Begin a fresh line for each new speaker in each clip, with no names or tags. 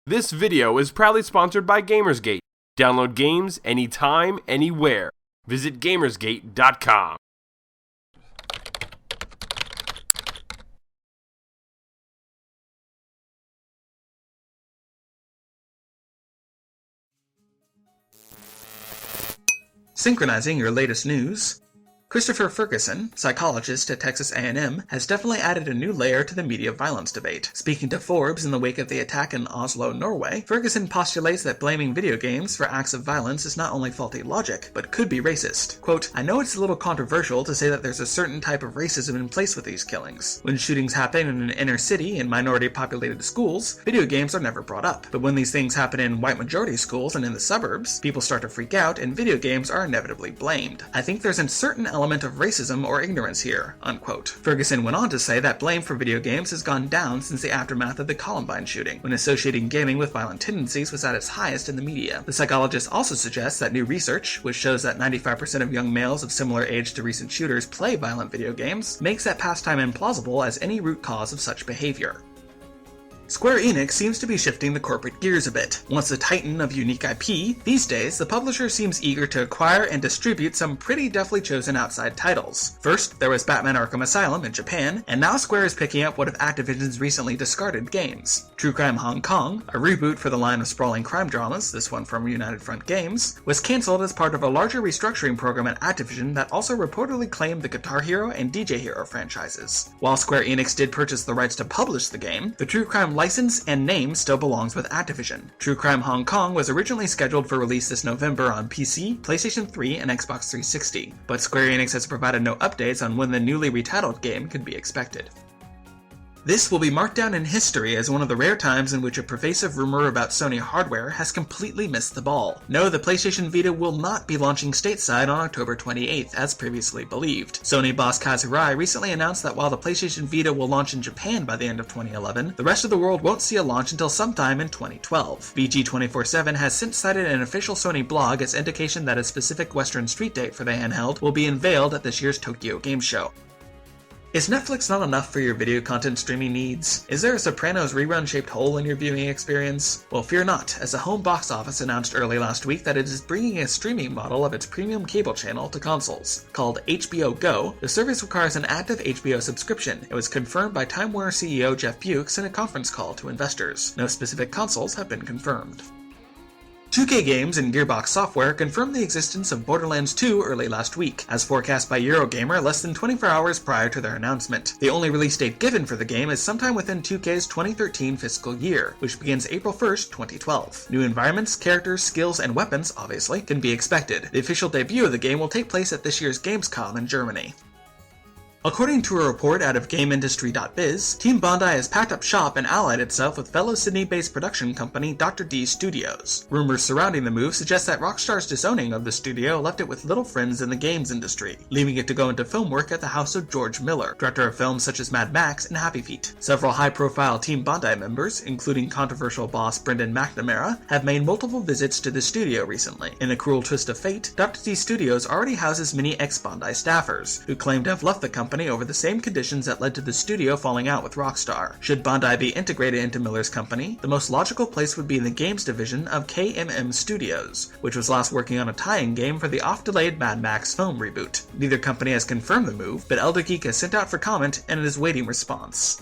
This video is proudly sponsored by Gamersgate. Download games anytime, anywhere. Visit Gamersgate.com.
Synchronizing your latest news, Christopher Ferguson, psychologist at Texas A&M, has definitely added a new layer to the media violence debate. Speaking to Forbes in the wake of the attack in Oslo, Norway, Ferguson postulates that blaming video games for acts of violence is not only faulty logic, but could be racist. Quote, "I know it's a little controversial to say that there's a certain type of racism in place with these killings. When shootings happen in an inner city in minority-populated schools, video games are never brought up. But when these things happen in white-majority schools and in the suburbs, people start to freak out and video games are inevitably blamed. I think there's a certain element of racism or ignorance here," unquote. Ferguson went on to say that blame for video games has gone down since the aftermath of the Columbine shooting, when associating gaming with violent tendencies was at its highest in the media. The psychologist also suggests that new research, which shows that 95% of young males of similar age to recent shooters play violent video games, makes that pastime implausible as any root cause of such behavior. Square Enix seems to be shifting the corporate gears a bit. Once a titan of unique IP, these days the publisher seems eager to acquire and distribute some pretty deftly chosen outside titles. First, there was Batman Arkham Asylum in Japan, and now Square is picking up one of Activision's recently discarded games. True Crime Hong Kong, a reboot for the line of sprawling crime dramas, this one from United Front Games, was cancelled as part of a larger restructuring program at Activision that also reportedly claimed the Guitar Hero and DJ Hero franchises. While Square Enix did purchase the rights to publish the game, the True Crime license and name still belongs with Activision. True Crime Hong Kong was originally scheduled for release this November on PC, PlayStation 3, and Xbox 360, but Square Enix has provided no updates on when the newly retitled game could be expected. This will be marked down in history as one of the rare times in which a pervasive rumor about Sony hardware has completely missed the ball. No, the PlayStation Vita will not be launching stateside on October 28th, as previously believed. Sony boss Kazurai recently announced that while the PlayStation Vita will launch in Japan by the end of 2011, the rest of the world won't see a launch until sometime in 2012. VG247 has since cited an official Sony blog as indication that a specific Western street date for the handheld will be unveiled at this year's Tokyo Game Show. Is Netflix not enough for your video content streaming needs? Is there a Sopranos rerun-shaped hole in your viewing experience? Well, fear not, as the home box office announced early last week that it is bringing a streaming model of its premium cable channel to consoles. Called HBO Go, the service requires an active HBO subscription. It was confirmed by Time Warner CEO Jeff Bewkes in a conference call to investors. No specific consoles have been confirmed. 2K Games and Gearbox Software confirmed the existence of Borderlands 2 early last week, as forecast by Eurogamer less than 24 hours prior to their announcement. The only release date given for the game is sometime within 2K's 2013 fiscal year, which begins April 1st, 2012. New environments, characters, skills, and weapons, obviously, can be expected. The official debut of the game will take place at this year's Gamescom in Germany. According to a report out of GameIndustry.biz, Team Bondi has packed up shop and allied itself with fellow Sydney-based production company Dr. D Studios. Rumors surrounding the move suggest that Rockstar's disowning of the studio left it with little friends in the games industry, leaving it to go into film work at the house of George Miller, director of films such as Mad Max and Happy Feet. Several high-profile Team Bondi members, including controversial boss Brendan McNamara, have made multiple visits to the studio recently. In a cruel twist of fate, Dr. D Studios already houses many ex-Bondi staffers, who claim to have left the company over the same conditions that led to the studio falling out with Rockstar. Should Bondi be integrated into Miller's company, the most logical place would be in the games division of KMM Studios, which was last working on a tie-in game for the oft-delayed Mad Max film reboot. Neither company has confirmed the move, but Elder Geek has sent out for comment and it is waiting response.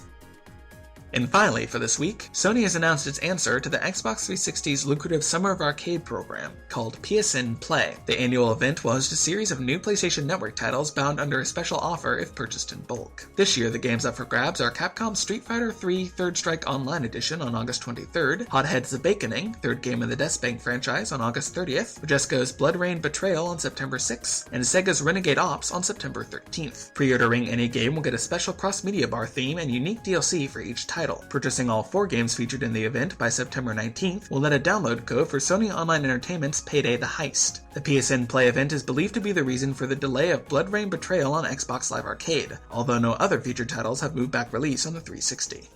And finally, for this week, Sony has announced its answer to the Xbox 360's lucrative Summer of Arcade program, called PSN Play. The annual event will host a series of new PlayStation Network titles bound under a special offer if purchased in bulk. This year, the games up for grabs are Capcom's Street Fighter III Third Strike Online Edition on August 23rd, Hothead's The Baconing, third game in the Deathspank franchise, on August 30th, Majesco's Blood Rain Betrayal on September 6th, and Sega's Renegade Ops on September 13th. Pre-ordering any game will get a special cross-media bar theme and unique DLC for each title. Purchasing all 4 games featured in the event by September 19th will net a download code for Sony Online Entertainment's Payday the Heist. The PSN Play event is believed to be the reason for the delay of Blood Rain Betrayal on Xbox Live Arcade, although no other featured titles have moved back release on the 360.